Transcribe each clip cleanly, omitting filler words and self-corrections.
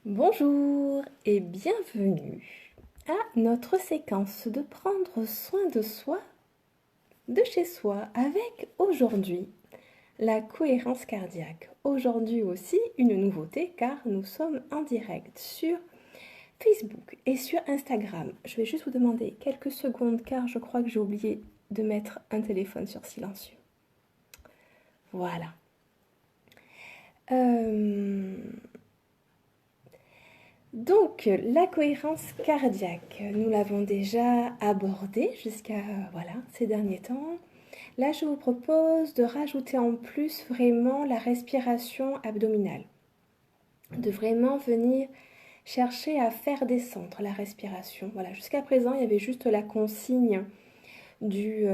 Bonjour et bienvenue à notre séquence de prendre soin de soi, de chez soi, avec aujourd'hui la cohérence cardiaque. Aujourd'hui aussi une nouveauté car nous sommes en direct sur Facebook et sur Instagram. Je vais juste vous demander quelques secondes car je crois que j'ai oublié de mettre un téléphone sur silencieux. Voilà. Donc, la cohérence cardiaque, nous l'avons déjà abordée jusqu'à ces derniers temps. Là, je vous propose de rajouter en plus vraiment la respiration abdominale, de vraiment venir chercher à faire descendre la respiration. Voilà, jusqu'à présent, il y avait juste la consigne du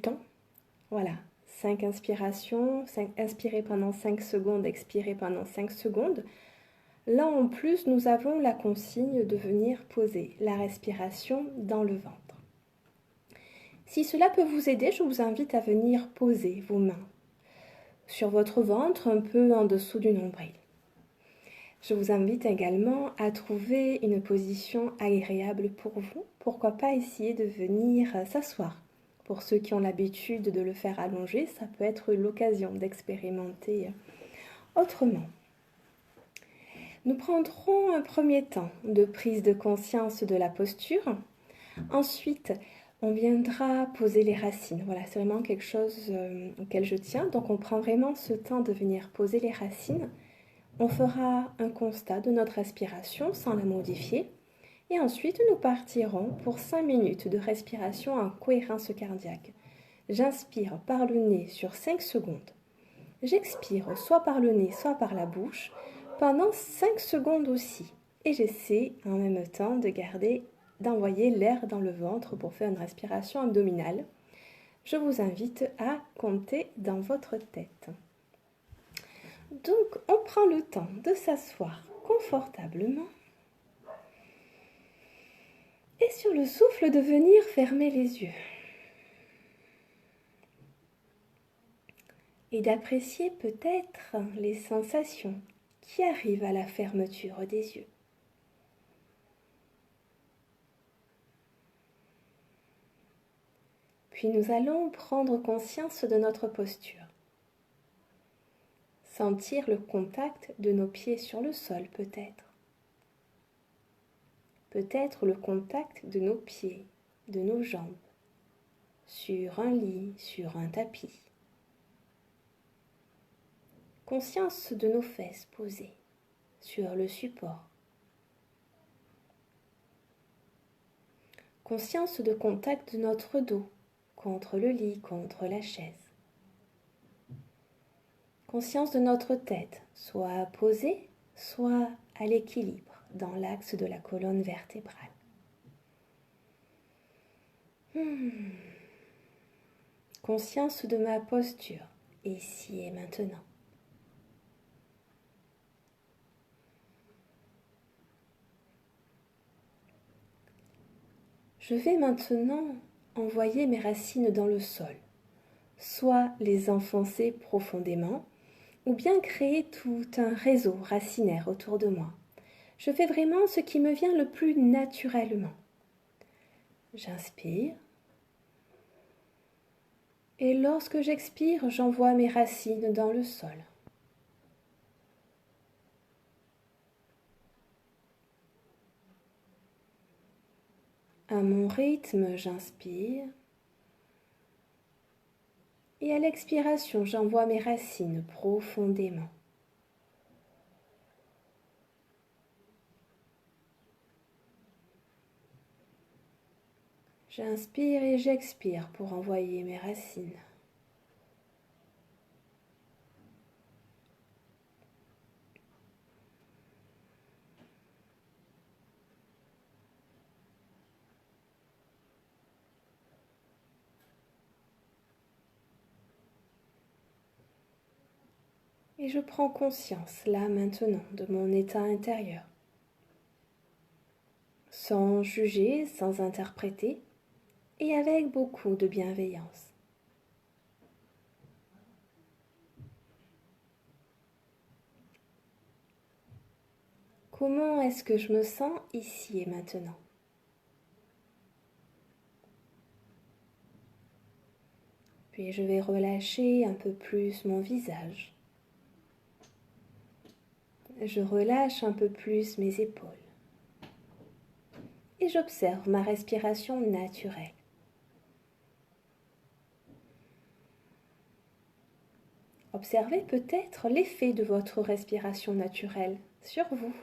temps. Voilà, 5 inspirations, inspirer pendant 5 secondes, expirer pendant 5 secondes. Là en plus, nous avons la consigne de venir poser la respiration dans le ventre. Si cela peut vous aider, je vous invite à venir poser vos mains sur votre ventre, un peu en dessous du nombril. Je vous invite également à trouver une position agréable pour vous. Pourquoi pas essayer de venir s'asseoir. Pour ceux qui ont l'habitude de le faire allongé, ça peut être l'occasion d'expérimenter autrement. Nous prendrons un premier temps de prise de conscience de la posture. Ensuite, on viendra poser les racines. Voilà, c'est vraiment quelque chose auquel je tiens. Donc, on prend vraiment ce temps de venir poser les racines. On fera un constat de notre respiration sans la modifier. Et ensuite, nous partirons pour 5 minutes de respiration en cohérence cardiaque. J'inspire par le nez sur 5 secondes. J'expire soit par le nez, soit par la bouche pendant 5 secondes aussi. Et j'essaie en même temps d'envoyer l'air dans le ventre pour faire une respiration abdominale. Je vous invite à compter dans votre tête. Donc, on prend le temps de s'asseoir confortablement. Et sur le souffle, de venir fermer les yeux. Et d'apprécier peut-être les sensations qui arrivent à la fermeture des yeux. Puis nous allons prendre conscience de notre posture. Sentir le contact de nos pieds sur le sol peut-être. Peut-être le contact de nos pieds, de nos jambes, sur un lit, sur un tapis. Conscience de nos fesses posées sur le support. Conscience de contact de notre dos contre le lit, contre la chaise. Conscience de notre tête, soit posée, soit à l'équilibre dans l'axe de la colonne vertébrale. Conscience de ma posture, ici et maintenant. Je vais maintenant envoyer mes racines dans le sol, soit les enfoncer profondément, ou bien créer tout un réseau racinaire autour de moi. Je fais vraiment ce qui me vient le plus naturellement. J'inspire. Et lorsque j'expire, j'envoie mes racines dans le sol. À mon rythme, j'inspire. Et à l'expiration, j'envoie mes racines profondément. J'inspire et j'expire pour envoyer mes racines. Et je prends conscience, là maintenant, de mon état intérieur. Sans juger, sans interpréter, et avec beaucoup de bienveillance. Comment est-ce que je me sens ici et maintenant? Puis je vais relâcher un peu plus mon visage. Je relâche un peu plus mes épaules. Et j'observe ma respiration naturelle. Observez peut-être l'effet de votre respiration naturelle sur vous,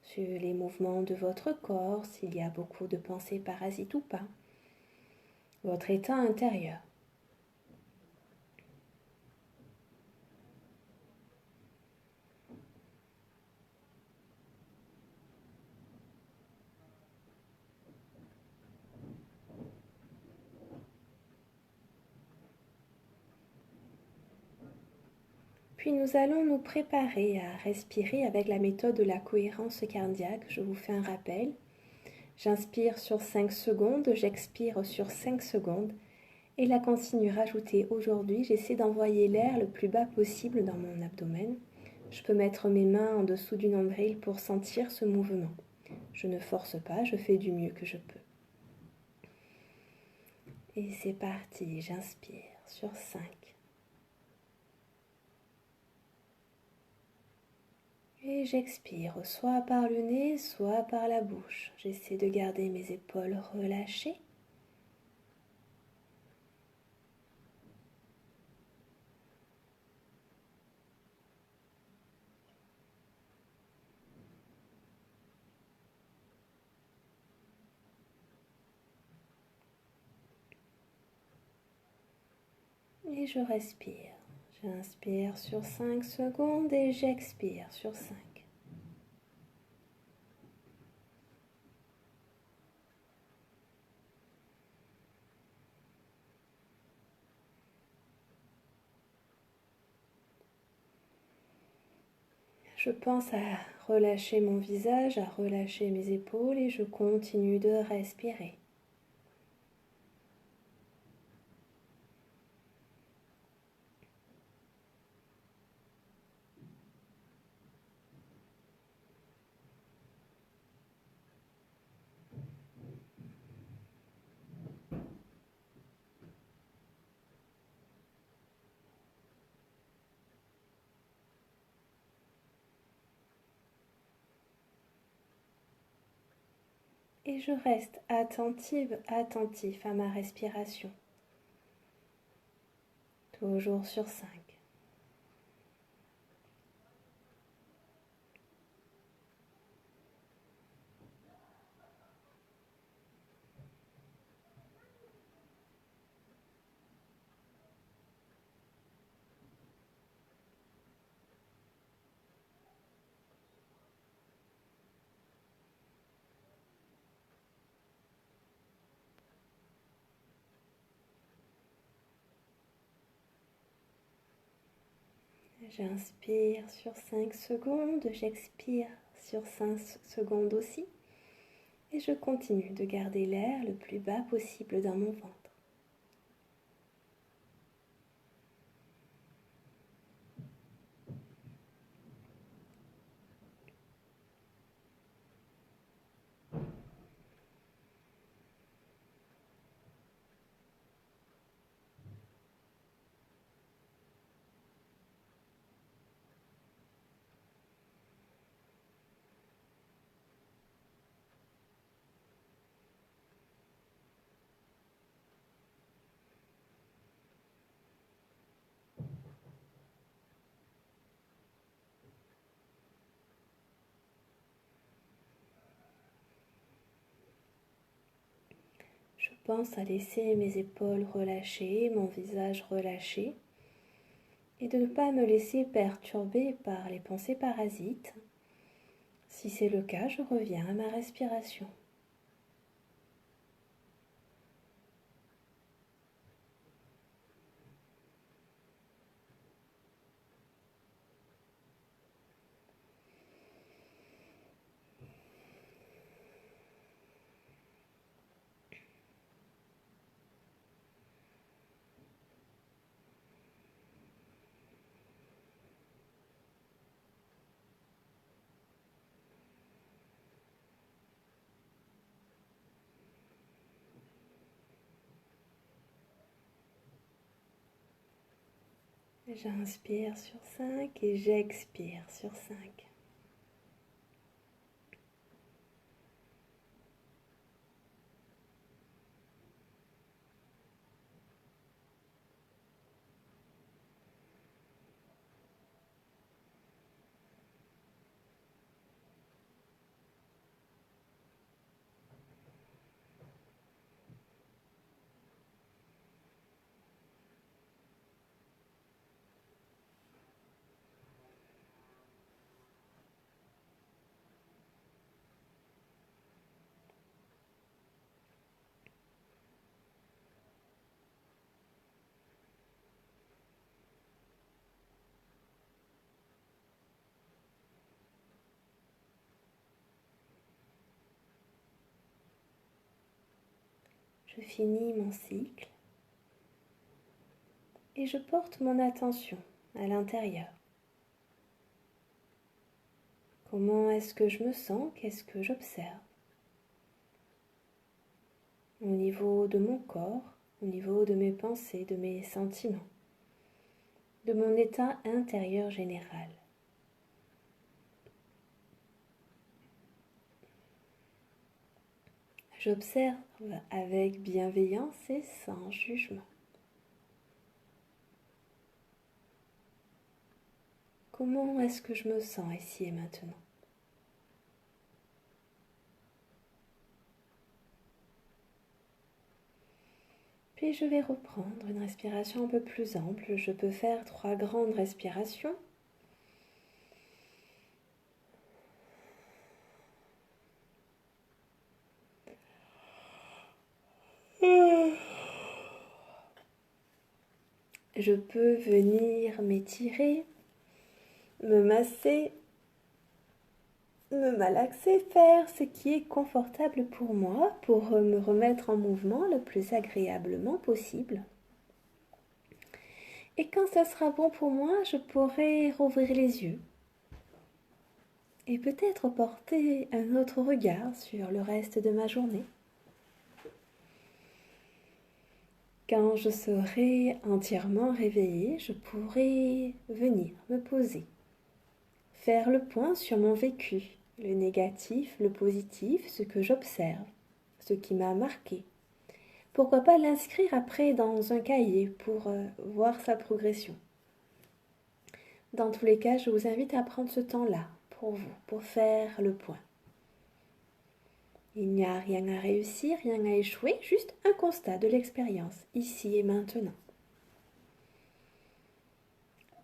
sur les mouvements de votre corps, s'il y a beaucoup de pensées parasites ou pas, votre état intérieur. Puis nous allons nous préparer à respirer avec la méthode de la cohérence cardiaque. Je vous fais un rappel. J'inspire sur 5 secondes, j'expire sur 5 secondes. Et la consigne rajoutée aujourd'hui, j'essaie d'envoyer l'air le plus bas possible dans mon abdomen. Je peux mettre mes mains en dessous du nombril pour sentir ce mouvement. Je ne force pas, je fais du mieux que je peux. Et c'est parti, j'inspire sur 5. Et j'expire, soit par le nez, soit par la bouche. J'essaie de garder mes épaules relâchées. Et je respire. J'inspire sur 5 secondes et j'expire sur 5. Je pense à relâcher mon visage, à relâcher mes épaules et je continue de respirer. Et je reste attentive, attentif à ma respiration. Toujours sur 5. J'inspire sur 5 secondes, j'expire sur 5 secondes aussi. Et je continue de garder l'air le plus bas possible dans mon ventre. Je pense à laisser mes épaules relâchées, mon visage relâché, et de ne pas me laisser perturber par les pensées parasites. Si c'est le cas, je reviens à ma respiration. J'inspire sur 5 et j'expire sur 5. Je finis mon cycle et je porte mon attention à l'intérieur. Comment est-ce que je me sens? Qu'est-ce que j'observe? Au niveau de mon corps, au niveau de mes pensées, de mes sentiments, de mon état intérieur général. J'observe avec bienveillance et sans jugement. Comment est-ce que je me sens ici et maintenant? Puis je vais reprendre une respiration un peu plus ample. Je peux faire 3 grandes respirations. Je peux venir m'étirer, me masser, me malaxer, faire ce qui est confortable pour moi pour me remettre en mouvement le plus agréablement possible. Et quand ça sera bon pour moi, je pourrai rouvrir les yeux et peut-être porter un autre regard sur le reste de ma journée. Quand je serai entièrement réveillée, je pourrai venir me poser, faire le point sur mon vécu, le négatif, le positif, ce que j'observe, ce qui m'a marqué. Pourquoi pas l'inscrire après dans un cahier pour voir sa progression. Dans tous les cas, je vous invite à prendre ce temps-là pour vous, pour faire le point. Il n'y a rien à réussir, rien à échouer, juste un constat de l'expérience, ici et maintenant.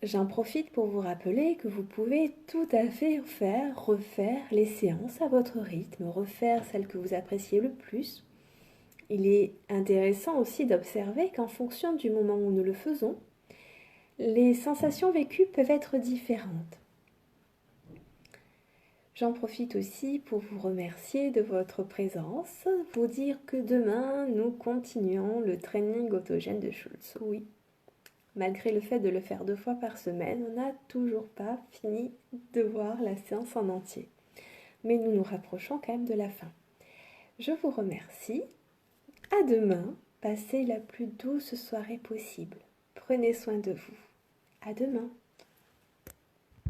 J'en profite pour vous rappeler que vous pouvez tout à fait refaire les séances à votre rythme, refaire celles que vous appréciez le plus. Il est intéressant aussi d'observer qu'en fonction du moment où nous le faisons, les sensations vécues peuvent être différentes. J'en profite aussi pour vous remercier de votre présence, vous dire que demain, nous continuons le training autogène de Schultz. Oui, malgré le fait de le faire 2 fois par semaine, on n'a toujours pas fini de voir la séance en entier. Mais nous nous rapprochons quand même de la fin. Je vous remercie. À demain. Passez la plus douce soirée possible. Prenez soin de vous. À demain.